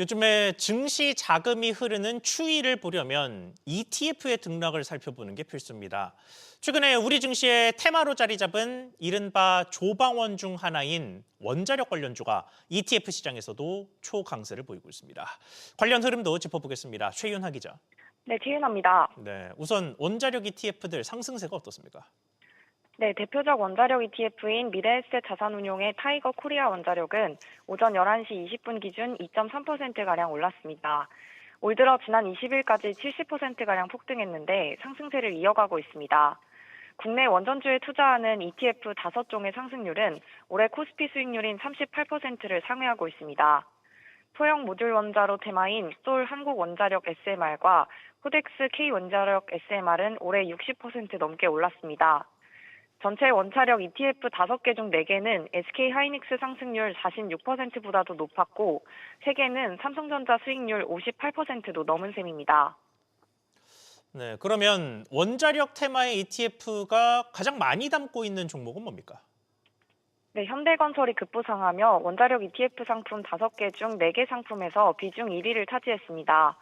요즘에 증시 자금이 흐르는 추이를 보려면 ETF의 등락을 살펴보는 게 필수입니다. 최근에 우리 증시의 테마로 자리 잡은 이른바 조방원 중 하나인 원자력 관련주가 ETF 시장에서도 초강세를 보이고 있습니다. 관련 흐름도 짚어보겠습니다. 최윤하 기자. 네, 최윤아입니다. 네, 우선 원자력 ETF들 상승세가 어떻습니까? 네, 대표적 원자력 ETF인 미래에셋 자산운용의 타이거 코리아 원자력은 오전 11시 20분 기준 2.3%가량 올랐습니다. 올 들어 지난 20일까지 70%가량 폭등했는데 상승세를 이어가고 있습니다. 국내 원전주에 투자하는 ETF 5종의 상승률은 올해 코스피 수익률인 38%를 상회하고 있습니다. 소형 모듈 원자로 테마인 솔 한국원자력 SMR과 호덱스 K원자력 SMR은 올해 60% 넘게 올랐습니다. 전체 원자력 ETF 5개 중 4개는 SK하이닉스 상승률 46%보다도 높았고 3개는 삼성전자 수익률 58%도 넘은 셈입니다. 네, 그러면 원자력 테마의 ETF가 가장 많이 담고 있는 종목은 뭡니까? 네, 현대건설이 급부상하며 원자력 ETF 상품 5개 중 4개 상품에서 비중 1위를 차지했습니다.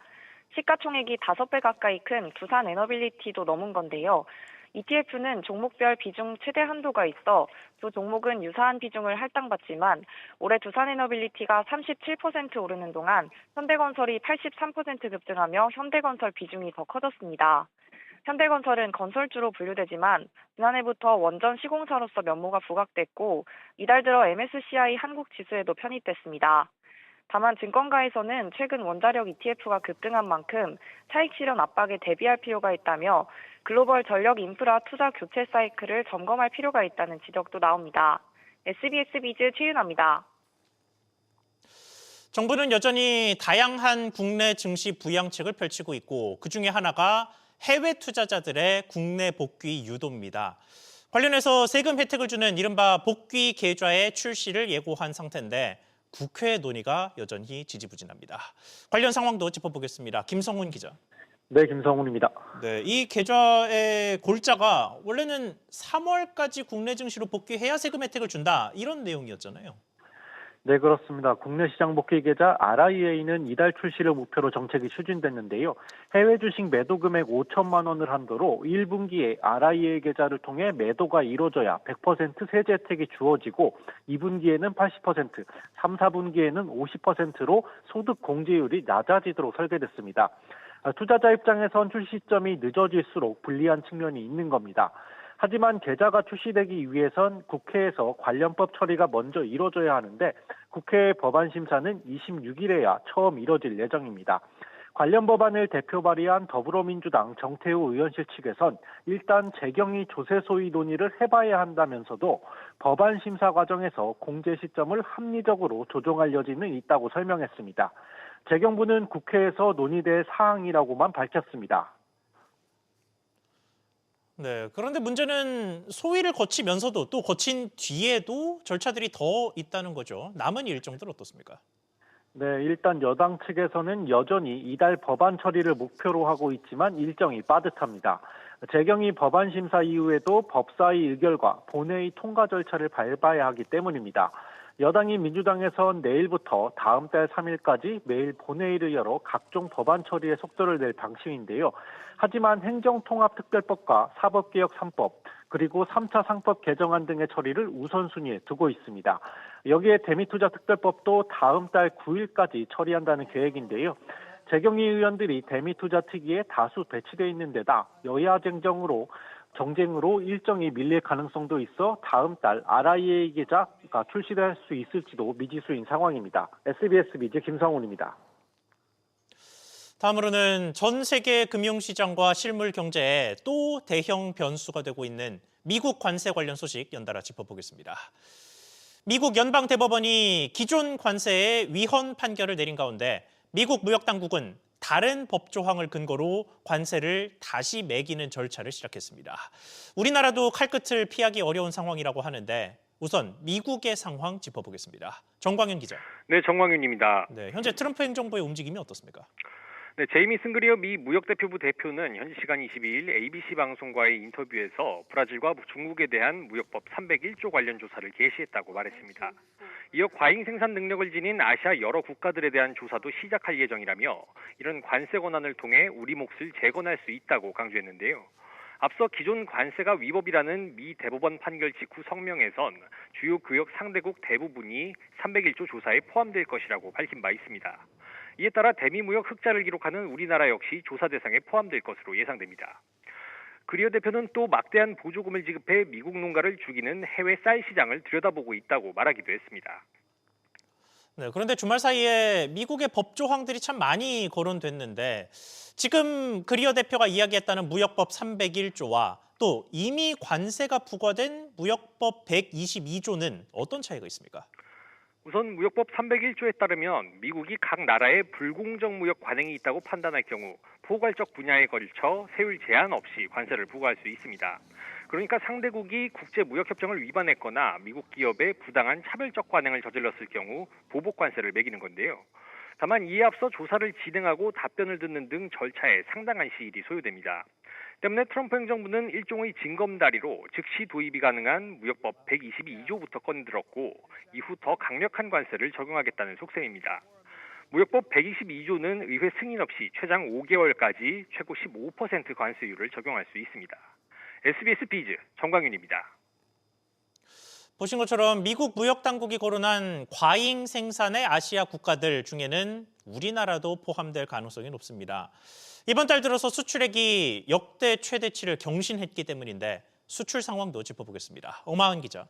시가총액이 5배 가까이 큰 두산 에너빌리티도 넘은 건데요. ETF는 종목별 비중 최대 한도가 있어 두 종목은 유사한 비중을 할당받지만 올해 두산에너빌리티가 37% 오르는 동안 현대건설이 83% 급등하며 현대건설 비중이 더 커졌습니다. 현대건설은 건설주로 분류되지만 지난해부터 원전 시공사로서 면모가 부각됐고 이달 들어 MSCI 한국 지수에도 편입됐습니다. 다만 증권가에서는 최근 원자력 ETF가 급등한 만큼 차익 실현 압박에 대비할 필요가 있다며 글로벌 전력 인프라 투자 교체 사이클을 점검할 필요가 있다는 지적도 나옵니다. SBS 비즈 최윤아입니다. 정부는 여전히 다양한 국내 증시 부양책을 펼치고 있고 그중에 하나가 해외 투자자들의 국내 복귀 유도입니다. 관련해서 세금 혜택을 주는 이른바 복귀 계좌의 출시를 예고한 상태인데 국회 논의가 여전히 지지부진합니다. 관련 상황도 짚어보겠습니다. 김성훈 기자. 네, 김성훈입니다. 네, 이 계좌의 골자가 원래는 3월까지 국내 증시로 복귀해야 세금 혜택을 준다 이런 내용이었잖아요. 네, 그렇습니다. 국내 시장 복귀 계좌 RIA는 이달 출시를 목표로 정책이 추진됐는데요. 해외 주식 매도 금액 5천만 원을 한도로 1분기에 RIA 계좌를 통해 매도가 이루어져야 100% 세제 혜택이 주어지고 2분기에는 80%, 3, 4분기에는 50%로 소득 공제율이 낮아지도록 설계됐습니다. 투자자 입장에선 출시 시점이 늦어질수록 불리한 측면이 있는 겁니다. 하지만 계좌가 출시되기 위해선 국회에서 관련법 처리가 먼저 이뤄져야 하는데 국회 법안 심사는 26일에야 처음 이뤄질 예정입니다. 관련 법안을 대표 발의한 더불어민주당 정태우 의원실 측에선 일단 재경위 조세 소위 논의를 해봐야 한다면서도 법안 심사 과정에서 공제 시점을 합리적으로 조정할 여지는 있다고 설명했습니다. 재경부는 국회에서 논의될 사항이라고만 밝혔습니다. 네, 그런데 문제는 소위를 거치면서도 또 거친 뒤에도 절차들이 더 있다는 거죠. 남은 일정들 어떻습니까? 네, 일단 여당 측에서는 여전히 이달 법안 처리를 목표로 하고 있지만 일정이 빠듯합니다. 재경위 법안 심사 이후에도 법사위 의결과 본회의 통과 절차를 밟아야 하기 때문입니다. 여당인 민주당에선 내일부터 다음 달 3일까지 매일 본회의를 열어 각종 법안 처리에 속도를 낼 방침인데요. 하지만 행정통합특별법과 사법개혁 3법, 그리고 3차 상법 개정안 등의 처리를 우선순위에 두고 있습니다. 여기에 대미투자특별법도 다음 달 9일까지 처리한다는 계획인데요. 재경위 의원들이 대미투자 특위에 다수 배치돼 있는 데다 여야 정쟁으로 일정이 밀릴 가능성도 있어 다음 달 RIA 계좌가 출시될 수 있을지도 미지수인 상황입니다. SBS 비즈 김성훈입니다. 다음으로는 전 세계 금융시장과 실물 경제에 또 대형 변수가 되고 있는 미국 관세 관련 소식 연달아 짚어보겠습니다. 미국 연방대법원이 기존 관세의 위헌 판결을 내린 가운데 미국 무역당국은 다른 법 조항을 근거로 관세를 다시 매기는 절차를 시작했습니다. 우리나라도 칼끝을 피하기 어려운 상황이라고 하는데 우선 미국의 상황 짚어보겠습니다. 정광윤 기자. 네, 정광윤입니다. 네, 현재 트럼프 행정부의 움직임이 어떻습니까? 네, 제이미 승그리어 미 무역대표부 대표는 현지 시간 22일 ABC 방송과의 인터뷰에서 브라질과 중국에 대한 무역법 301조 관련 조사를 개시했다고 말했습니다. 이어 과잉 생산 능력을 지닌 아시아 여러 국가들에 대한 조사도 시작할 예정이라며 이런 관세 권한을 통해 우리 몫을 재건할 수 있다고 강조했는데요. 앞서 기존 관세가 위법이라는 미 대법원 판결 직후 성명에선 주요 교역 상대국 대부분이 301조 조사에 포함될 것이라고 밝힌 바 있습니다. 이에 따라 대미 무역 흑자를 기록하는 우리나라 역시 조사 대상에 포함될 것으로 예상됩니다. 그리어 대표는 또 막대한 보조금을 지급해 미국 농가를 죽이는 해외 쌀 시장을 들여다보고 있다고 말하기도 했습니다. 네, 그런데 주말 사이에 미국의 법 조항들이 참 많이 거론됐는데 지금 그리어 대표가 이야기했다는 무역법 301조와 또 이미 관세가 부과된 무역법 122조는 어떤 차이가 있습니까? 우선 무역법 301조에 따르면 미국이 각 나라에 불공정 무역 관행이 있다고 판단할 경우 포괄적 분야에 걸쳐 세율 제한 없이 관세를 부과할 수 있습니다. 그러니까 상대국이 국제무역협정을 위반했거나 미국 기업에 부당한 차별적 관행을 저질렀을 경우 보복 관세를 매기는 건데요. 다만 이에 앞서 조사를 진행하고 답변을 듣는 등 절차에 상당한 시일이 소요됩니다. 때문에 트럼프 행정부는 일종의 징검다리로 즉시 도입이 가능한 무역법 122조부터 꺼내들었고 이후 더 강력한 관세를 적용하겠다는 속셈입니다. 무역법 122조는 의회 승인 없이 최장 5개월까지 최고 15% 관세율을 적용할 수 있습니다. SBS 비즈 정광윤입니다. 보신 것처럼 미국 무역 당국이 거론한 과잉 생산의 아시아 국가들 중에는 우리나라도 포함될 가능성이 높습니다. 이번 달 들어서 수출액이 역대 최대치를 경신했기 때문인데 수출 상황도 짚어보겠습니다. 엄하은 기자.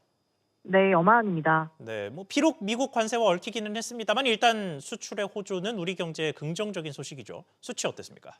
네, 엄하은입니다. 네, 비록 미국 관세와 얽히기는 했습니다만 일단 수출의 호조는 우리 경제에 긍정적인 소식이죠. 수치 어땠습니까?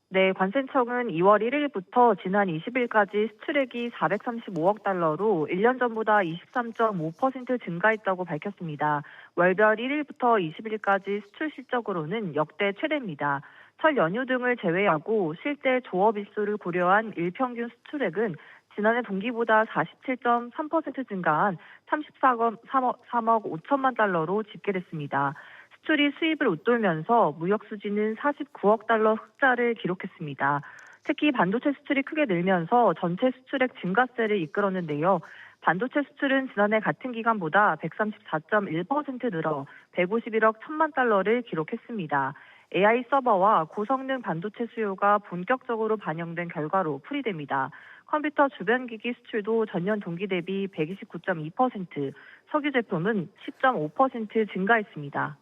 네, 관세청은 2월 1일부터 지난 20일까지 수출액이 435억 달러로 1년 전보다 23.5% 증가했다고 밝혔습니다. 월별 1일부터 20일까지 수출 실적으로는 역대 최대입니다. 설 연휴 등을 제외하고 실제 조업 일수를 고려한 일평균 수출액은 지난해 동기보다 47.3% 증가한 34억 3억 5천만 달러로 집계됐습니다. 수출이 수입을 웃돌면서 무역 수지는 49억 달러 흑자를 기록했습니다. 특히 반도체 수출이 크게 늘면서 전체 수출액 증가세를 이끌었는데요. 반도체 수출은 지난해 같은 기간보다 134.1% 늘어 151억 1천만 달러를 기록했습니다. AI 서버와 고성능 반도체 수요가 본격적으로 반영된 결과로 풀이됩니다. 컴퓨터 주변기기 수출도 전년 동기 대비 129.2%, 석유 제품은 10.5% 증가했습니다.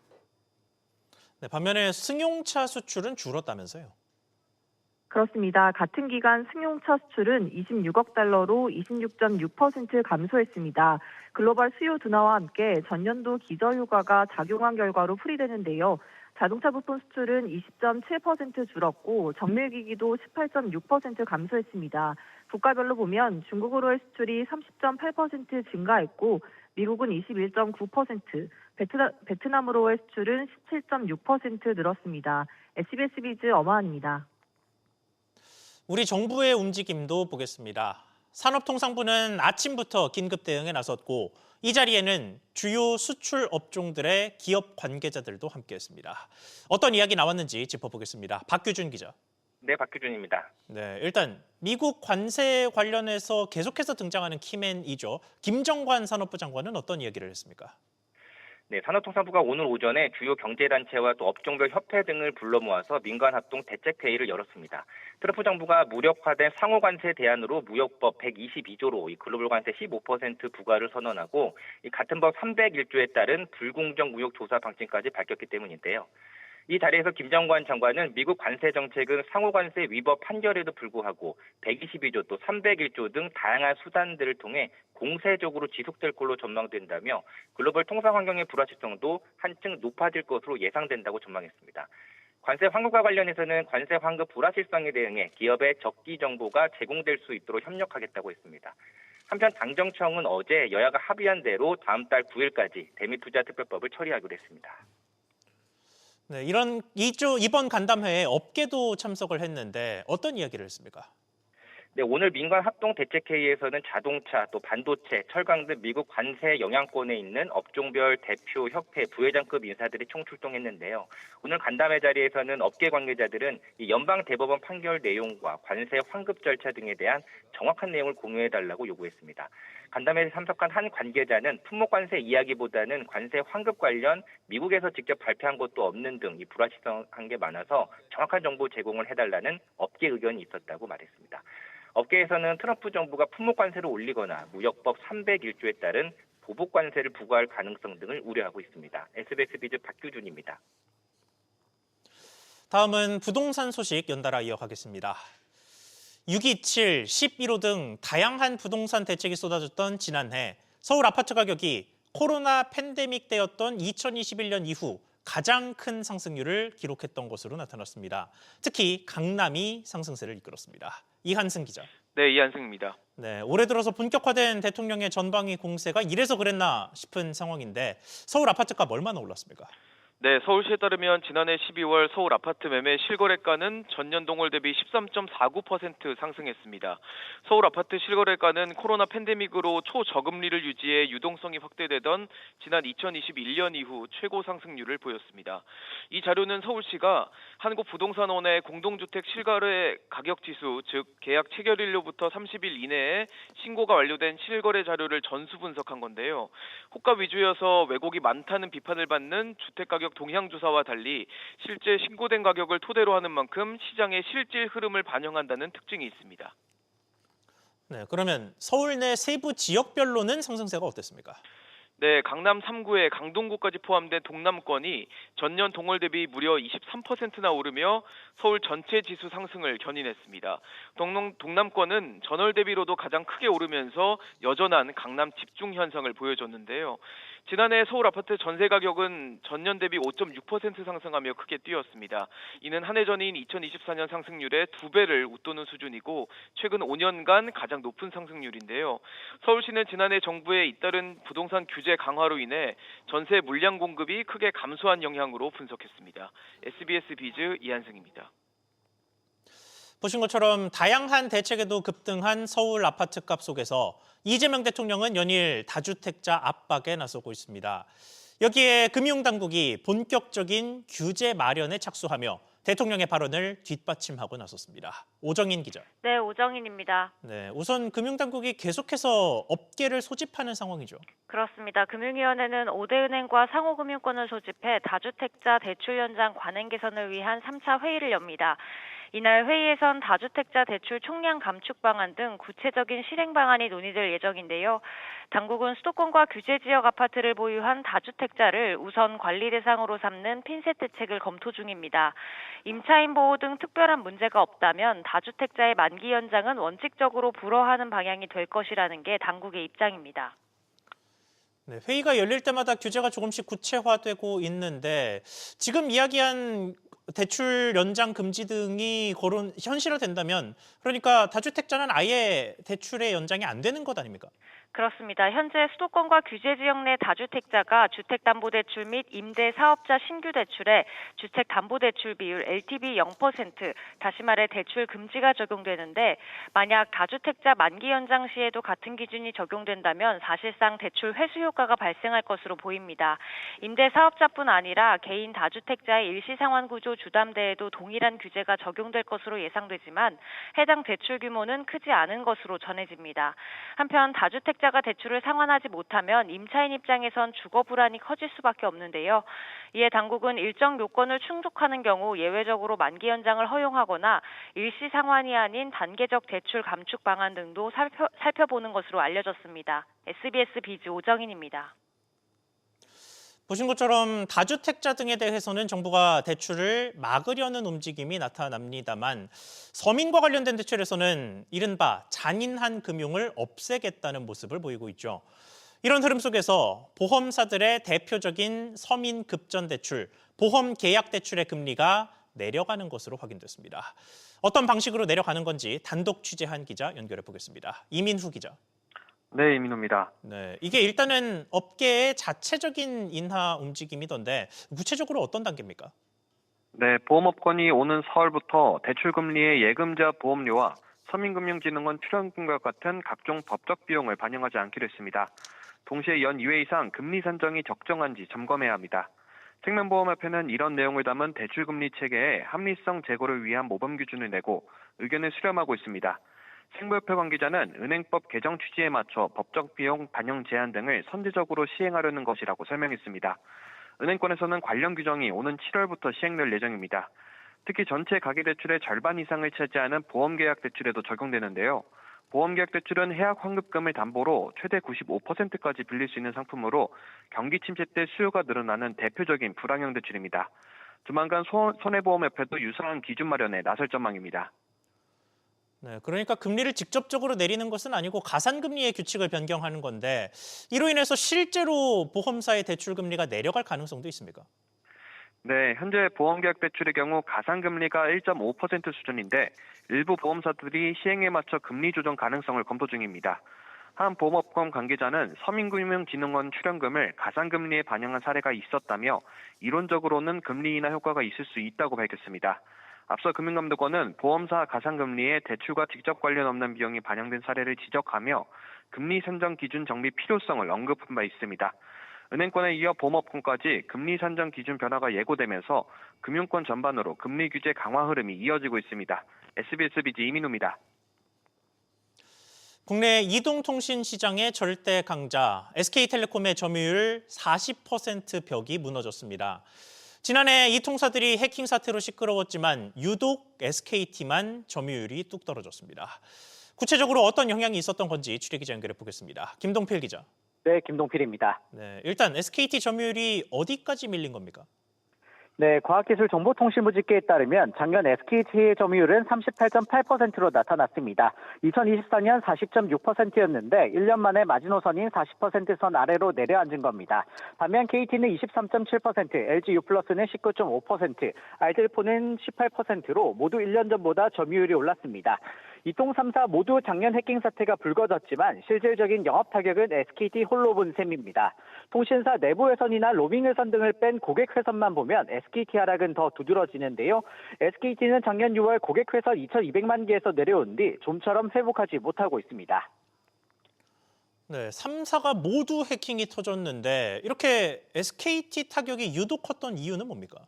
네, 반면에 승용차 수출은 줄었다면서요? 그렇습니다. 같은 기간 승용차 수출은 26억 달러로 26.6% 감소했습니다. 글로벌 수요 둔화와 함께 전년도 기저효과가 작용한 결과로 풀이되는데요. 자동차 부품 수출은 20.7% 줄었고 정밀기기도 18.6% 감소했습니다. 국가별로 보면 중국으로의 수출이 30.8% 증가했고 미국은 21.9%, 베트남으로의 수출은 17.6% 늘었습니다. SBS 비즈 엄하은입니다. 우리 정부의 움직임도 보겠습니다. 산업통상부는 아침부터 긴급 대응에 나섰고 이 자리에는 주요 수출 업종들의 기업 관계자들도 함께했습니다. 어떤 이야기 나왔는지 짚어보겠습니다. 박규준 기자. 네, 박규준입니다. 네, 일단 미국 관세 관련해서 계속해서 등장하는 키맨이죠. 김정관 산업부 장관은 어떤 이야기를 했습니까? 네, 산업통상부가 오늘 오전에 주요 경제단체와 또 업종별 협회 등을 불러 모아서 민관합동 대책회의를 열었습니다. 트럼프 정부가 무력화된 상호관세 대안으로 무역법 122조로 이 글로벌 관세 15% 부과를 선언하고 이 같은 법 301조에 따른 불공정 무역 조사 방침까지 밝혔기 때문인데요. 이 자리에서 김정관 장관은 미국 관세 정책은 상호관세 위법 판결에도 불구하고 122조 또 301조 등 다양한 수단들을 통해 공세적으로 지속될 걸로 전망된다며 글로벌 통상 환경의 불확실성도 한층 높아질 것으로 예상된다고 전망했습니다. 관세 환급과 관련해서는 관세 환급 불확실성에 대응해 기업의 적기 정보가 제공될 수 있도록 협력하겠다고 했습니다. 한편 당정청은 어제 여야가 합의한 대로 다음 달 9일까지 대미투자특별법을 처리하기로 했습니다. 네, 이번 간담회에 업계도 참석을 했는데 어떤 이야기를 했습니까? 네, 오늘 민관 합동 대책회의에서는 자동차, 또 반도체, 철강 등 미국 관세 영향권에 있는 업종별 대표 협회 부회장급 인사들이 총출동했는데요. 오늘 간담회 자리에서는 업계 관계자들은 이 연방 대법원 판결 내용과 관세 환급 절차 등에 대한 정확한 내용을 공유해달라고 요구했습니다. 간담회에 참석한 한 관계자는 품목 관세 이야기보다는 관세 환급 관련 미국에서 직접 발표한 것도 없는 등 이 불확실성한 게 많아서 정확한 정보 제공을 해달라는 업계 의견이 있었다고 말했습니다. 업계에서는 트럼프 정부가 품목 관세를 올리거나 무역법 301조에 따른 보복 관세를 부과할 가능성 등을 우려하고 있습니다. SBS 비즈 박규준입니다. 다음은 부동산 소식 연달아 이어가겠습니다. 627, 11호 등 다양한 부동산 대책이 쏟아졌던 지난해 서울 아파트 가격이 코로나 팬데믹 때였던 2021년 이후 가장 큰 상승률을 기록했던 것으로 나타났습니다. 특히 강남이 상승세를 이끌었습니다. 이한승 기자. 네, 이한승입니다. 네, 올해 들어서 본격화된 대통령의 전방위 공세가 이래서 그랬나 싶은 상황인데 서울 아파트값 얼마나 올랐습니까? 네, 서울시에 따르면 지난해 12월 서울 아파트 매매 실거래가는 전년 동월 대비 13.49% 상승했습니다. 서울 아파트 실거래가는 코로나 팬데믹으로 초저금리를 유지해 유동성이 확대되던 지난 2021년 이후 최고 상승률을 보였습니다. 이 자료는 서울시가 한국부동산원의 공동주택 실거래 가격지수, 즉 계약 체결일로부터 30일 이내에 신고가 완료된 실거래 자료를 전수 분석한 건데요. 호가 위주여서 왜곡이 많다는 비판을 받는 주택가격 동향조사와 달리 실제 신고된 가격을 토대로 하는 만큼 시장의 실질 흐름을 반영한다는 특징이 있습니다. 네, 그러면 서울 내 세부 지역별로는 상승세가 어땠습니까? 네, 강남 3구에 강동구까지 포함된 동남권이 전년 동월 대비 무려 23%나 오르며 서울 전체 지수 상승을 견인했습니다. 동남권은 전월 대비로도 가장 크게 오르면서 여전한 강남 집중 현상을 보여줬는데요. 지난해 서울 아파트 전세 가격은 전년 대비 5.6% 상승하며 크게 뛰었습니다. 이는 한 해 전인 2024년 상승률의 2배를 웃도는 수준이고 최근 5년간 가장 높은 상승률인데요. 서울시는 지난해 정부의 잇따른 부동산 규제 강화로 인해 전세 물량 공급이 크게 감소한 영향으로 분석했습니다. SBS 비즈 이한승입니다. 보신 것처럼 다양한 대책에도 급등한 서울 아파트값 속에서 이재명 대통령은 연일 다주택자 압박에 나서고 있습니다. 여기에 금융당국이 본격적인 규제 마련에 착수하며 대통령의 발언을 뒷받침하고 나섰습니다. 오정인 기자. 네, 오정인입니다. 네, 우선 금융당국이 계속해서 업계를 소집하는 상황이죠. 그렇습니다. 금융위원회는 5대 은행과 상호금융권을 소집해 다주택자 대출 연장 관행 개선을 위한 3차 회의를 엽니다. 이날 회의에선 다주택자 대출 총량 감축 방안 등 구체적인 실행 방안이 논의될 예정인데요. 당국은 수도권과 규제 지역 아파트를 보유한 다주택자를 우선 관리 대상으로 삼는 핀셋 대책을 검토 중입니다. 임차인 보호 등 특별한 문제가 없다면 다주택자의 만기 연장은 원칙적으로 불허하는 방향이 될 것이라는 게 당국의 입장입니다. 네, 회의가 열릴 때마다 규제가 조금씩 구체화되고 있는데 지금 이야기한 대출 연장 금지 등이 현실화된다면 그러니까 다주택자는 아예 대출의 연장이 안 되는 것 아닙니까? 그렇습니다. 현재 수도권과 규제 지역 내 다주택자가 주택담보대출 및 임대사업자 신규 대출에 주택담보대출 비율 LTV 0%, 다시 말해 대출 금지가 적용되는데 만약 다주택자 만기 연장 시에도 같은 기준이 적용된다면 사실상 대출 회수 효과가 발생할 것으로 보입니다. 임대사업자뿐 아니라 개인 다주택자의 일시상환구조 주담대에도 동일한 규제가 적용될 것으로 예상되지만 해당 대출 규모는 크지 않은 것으로 전해집니다. 한편 다주택자가 대출을 상환하지 못하면 임차인 입장에선 주거 불안이 커질 수밖에 없는데요. 이에 당국은 일정 요건을 충족하는 경우 예외적으로 만기 연장을 허용하거나 일시 상환이 아닌 단계적 대출 감축 방안 등도 살펴보는 것으로 알려졌습니다. SBS 비즈 오정인입니다. 보신 것처럼 다주택자 등에 대해서는 정부가 대출을 막으려는 움직임이 나타납니다만 서민과 관련된 대출에서는 이른바 잔인한 금융을 없애겠다는 모습을 보이고 있죠. 이런 흐름 속에서 보험사들의 대표적인 서민 급전 대출, 보험 계약 대출의 금리가 내려가는 것으로 확인됐습니다. 어떤 방식으로 내려가는 건지 단독 취재한 기자 연결해 보겠습니다. 이민후 기자. 네, 이민호입니다. 네, 이게 일단은 업계의 자체적인 인하 움직임이던데 구체적으로 어떤 단계입니까? 네, 보험업권이 오는 4월부터 대출금리의 예금자 보험료와 서민금융진흥원 출연금과 같은 각종 법적 비용을 반영하지 않기로 했습니다. 동시에 연 2회 이상 금리 산정이 적정한지 점검해야 합니다. 생명보험협회는 이런 내용을 담은 대출금리 체계의 합리성 제고를 위한 모범 기준을 내고 의견을 수렴하고 있습니다. 생보협회 관계자는 은행법 개정 취지에 맞춰 법적 비용 반영 제한 등을 선제적으로 시행하려는 것이라고 설명했습니다. 은행권에서는 관련 규정이 오는 7월부터 시행될 예정입니다. 특히 전체 가계대출의 절반 이상을 차지하는 보험계약 대출에도 적용되는데요. 보험계약 대출은 해약 환급금을 담보로 최대 95%까지 빌릴 수 있는 상품으로 경기 침체 때 수요가 늘어나는 대표적인 불황형 대출입니다. 조만간 손해보험협회도 유사한 기준 마련에 나설 전망입니다. 네, 그러니까 금리를 직접적으로 내리는 것은 아니고 가산금리의 규칙을 변경하는 건데 이로 인해서 실제로 보험사의 대출 금리가 내려갈 가능성도 있습니까? 네, 현재 보험계약 대출의 경우 가산금리가 1.5% 수준인데 일부 보험사들이 시행에 맞춰 금리 조정 가능성을 검토 중입니다. 한 보험업권 관계자는 서민금융진흥원 출연금을 가산금리에 반영한 사례가 있었다며 이론적으로는 금리 인하 효과가 있을 수 있다고 밝혔습니다. 앞서 금융감독원은 보험사 가산금리에 대출과 직접 관련 없는 비용이 반영된 사례를 지적하며 금리 산정 기준 정비 필요성을 언급한 바 있습니다. 은행권에 이어 보험업권까지 금리 산정 기준 변화가 예고되면서 금융권 전반으로 금리 규제 강화 흐름이 이어지고 있습니다. SBS BG 이민우입니다. 국내 이동통신 시장의 절대 강자 SK텔레콤의 점유율 40% 벽이 무너졌습니다. 지난해 이 통사들이 해킹 사태로 시끄러웠지만 유독 SKT만 점유율이 뚝 떨어졌습니다. 구체적으로 어떤 영향이 있었던 건지 취재기자 연결해 보겠습니다. 김동필 기자. 네, 김동필입니다. 네, 일단 SKT 점유율이 어디까지 밀린 겁니까? 네, 과학기술정보통신부 집계에 따르면 작년 SKT의 점유율은 38.8%로 나타났습니다. 2024년 40.6%였는데 1년 만에 마지노선인 40%선 아래로 내려앉은 겁니다. 반면 KT는 23.7%, LG U+는 19.5%, 알뜰폰은 18%로 모두 1년 전보다 점유율이 올랐습니다. 이통 3사 모두 작년 해킹 사태가 불거졌지만 실질적인 영업 타격은 SKT 홀로 본 셈입니다. 통신사 내부 회선이나 로밍 회선 등을 뺀 고객 회선만 보면 SKT 하락은 더 두드러지는데요. SKT는 작년 6월 고객 회선 2,200만 개에서 내려온 뒤 좀처럼 회복하지 못하고 있습니다. 네, 3사가 모두 해킹이 터졌는데 이렇게 SKT 타격이 유독 컸던 이유는 뭡니까?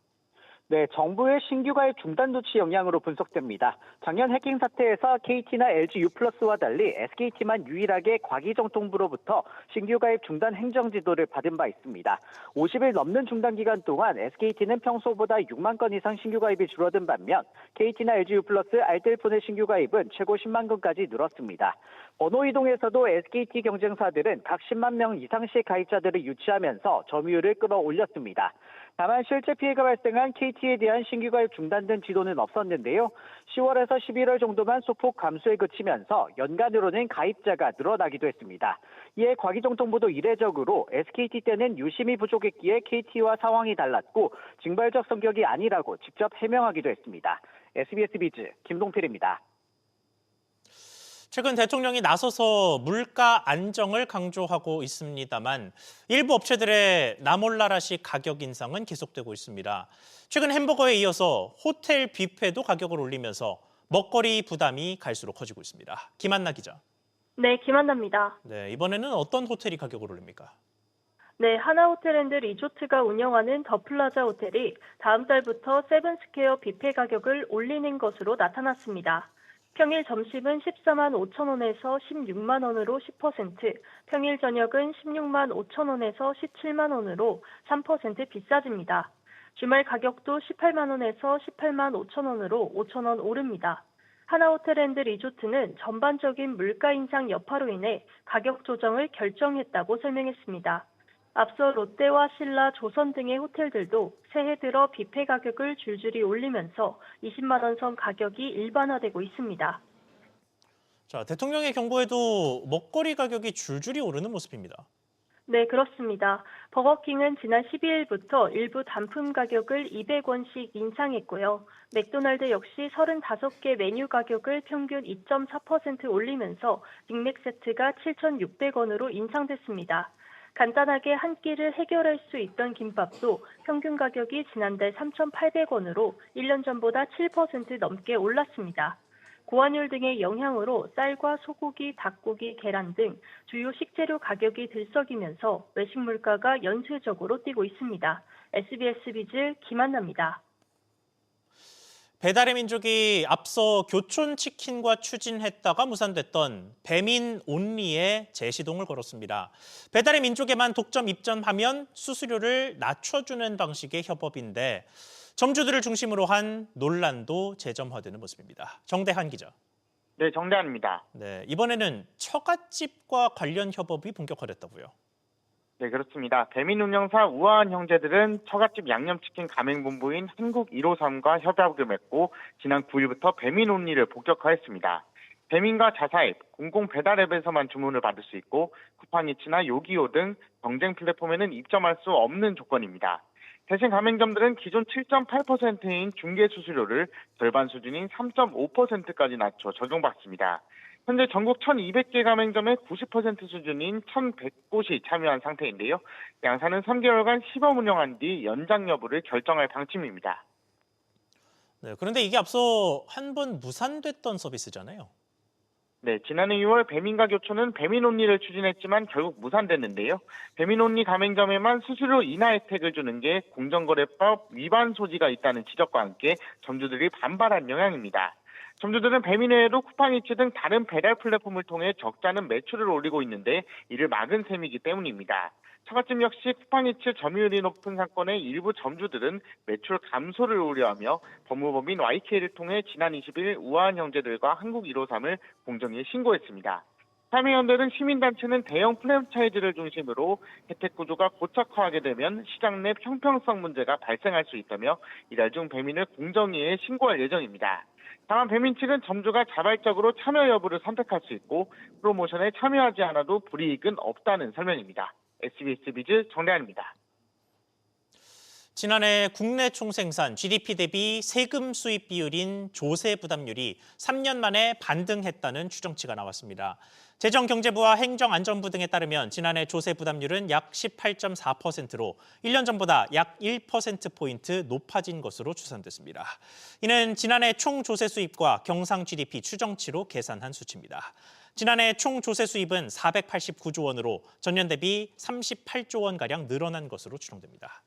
네, 정부의 신규 가입 중단 조치 영향으로 분석됩니다. 작년 해킹 사태에서 KT나 LG U+와 달리 SKT만 유일하게 과기정통부로부터 신규 가입 중단 행정 지도를 받은 바 있습니다. 50일 넘는 중단 기간 동안 SKT는 평소보다 6만 건 이상 신규 가입이 줄어든 반면 KT나 LG U+, 알뜰폰의 신규 가입은 최고 10만 건까지 늘었습니다. 번호 이동에서도 SKT 경쟁사들은 각 10만 명 이상씩 가입자들을 유치하면서 점유율을 끌어올렸습니다. 다만 실제 피해가 발생한 KT에 대한 신규 가입 중단된 지도는 없었는데요. 10월에서 11월 정도만 소폭 감소에 그치면서 연간으로는 가입자가 늘어나기도 했습니다. 이에 과기정통부도 이례적으로 SKT 때는 유심이 부족했기에 KT와 상황이 달랐고 징벌적 성격이 아니라고 직접 해명하기도 했습니다. SBS 비즈 김동필입니다. 최근 대통령이 나서서 물가 안정을 강조하고 있습니다만 일부 업체들의 나몰라라식 가격 인상은 계속되고 있습니다. 최근 햄버거에 이어서 호텔 뷔페도 가격을 올리면서 먹거리 부담이 갈수록 커지고 있습니다. 김한나 기자. 네, 김한나입니다. 네, 이번에는 어떤 호텔이 가격을 올립니까? 네, 하나호텔앤드 리조트가 운영하는 더 플라자 호텔이 다음 달부터 세븐스퀘어 뷔페 가격을 올리는 것으로 나타났습니다. 평일 점심은 14만 5천 원에서 16만 원으로 10%, 평일 저녁은 16만 5천 원에서 17만 원으로 3% 비싸집니다. 주말 가격도 18만 원에서 18만 5천 원으로 5천 원 오릅니다. 하나호텔앤드 리조트는 전반적인 물가 인상 여파로 인해 가격 조정을 결정했다고 설명했습니다. 앞서 롯데와 신라, 조선 등의 호텔들도 새해 들어 뷔페 가격을 줄줄이 올리면서 20만 원 선 가격이 일반화되고 있습니다. 자, 대통령의 경고에도 먹거리 가격이 줄줄이 오르는 모습입니다. 네, 그렇습니다. 버거킹은 지난 12일부터 일부 단품 가격을 200원씩 인상했고요. 맥도날드 역시 35개 메뉴 가격을 평균 2.4% 올리면서 빅맥 세트가 7,600원으로 인상됐습니다. 간단하게 한 끼를 해결할 수 있던 김밥도 평균 가격이 지난달 3,800원으로 1년 전보다 7% 넘게 올랐습니다. 고환율 등의 영향으로 쌀과 소고기, 닭고기, 계란 등 주요 식재료 가격이 들썩이면서 외식 물가가 연쇄적으로 뛰고 있습니다. SBS 비즈 김한나입니다. 배달의 민족이 앞서 교촌치킨과 추진했다가 무산됐던 배민 온리에 재시동을 걸었습니다. 배달의 민족에만 독점 입점하면 수수료를 낮춰주는 방식의 협업인데 점주들을 중심으로 한 논란도 재점화되는 모습입니다. 정대한 기자. 네, 정대한입니다. 네, 이번에는 처갓집과 관련 협업이 본격화됐다고요. 네, 그렇습니다. 배민 운영사 우아한 형제들은 처갓집 양념치킨 가맹본부인 한국 153과 협약을 맺고 지난 9일부터 배민 온리를 본격화했습니다. 배민과 자사앱, 공공 배달 앱에서만 주문을 받을 수 있고 쿠팡이츠나 요기요 등 경쟁 플랫폼에는 입점할 수 없는 조건입니다. 대신 가맹점들은 기존 7.8%인 중개 수수료를 절반 수준인 3.5%까지 낮춰 적용받습니다. 현재 전국 1,200개 가맹점의 90% 수준인 1,100곳이 참여한 상태인데요. 양사는 3개월간 시범 운영한 뒤 연장 여부를 결정할 방침입니다. 네, 그런데 이게 앞서 한 번 무산됐던 서비스잖아요. 네, 지난해 6월 배민과 교촌은 배민 온리를 추진했지만 결국 무산됐는데요. 배민 온리 가맹점에만 수수료 인하 혜택을 주는 게 공정거래법 위반 소지가 있다는 지적과 함께 점주들이 반발한 영향입니다. 점주들은 배민 외에도 쿠팡이츠 등 다른 배달 플랫폼을 통해 적지 않은 매출을 올리고 있는데 이를 막은 셈이기 때문입니다. 처갓집 역시 쿠팡이츠 점유율이 높은 사건의 일부 점주들은 매출 감소를 우려하며 법무법인 YK를 통해 지난 20일 우아한 형제들과 한국 153을 공정위에 신고했습니다. 참여연대 등 시민단체는 대형 프랜차이즈를 중심으로 혜택 구조가 고착화하게 되면 시장 내 형평성 문제가 발생할 수 있다며 이달 중 배민을 공정위에 신고할 예정입니다. 다만 배민 측은 점주가 자발적으로 참여 여부를 선택할 수 있고 프로모션에 참여하지 않아도 불이익은 없다는 설명입니다. SBS 비즈 정대한입니다. 지난해 국내 총생산 GDP 대비 세금 수입 비율인 조세 부담률이 3년 만에 반등했다는 추정치가 나왔습니다. 재정경제부와 행정안전부 등에 따르면 지난해 조세 부담률은 약 18.4%로 1년 전보다 약 1%포인트 높아진 것으로 추산됐습니다. 이는 지난해 총 조세 수입과 경상 GDP 추정치로 계산한 수치입니다. 지난해 총 조세 수입은 489조 원으로 전년 대비 38조 원가량 늘어난 것으로 추정됩니다.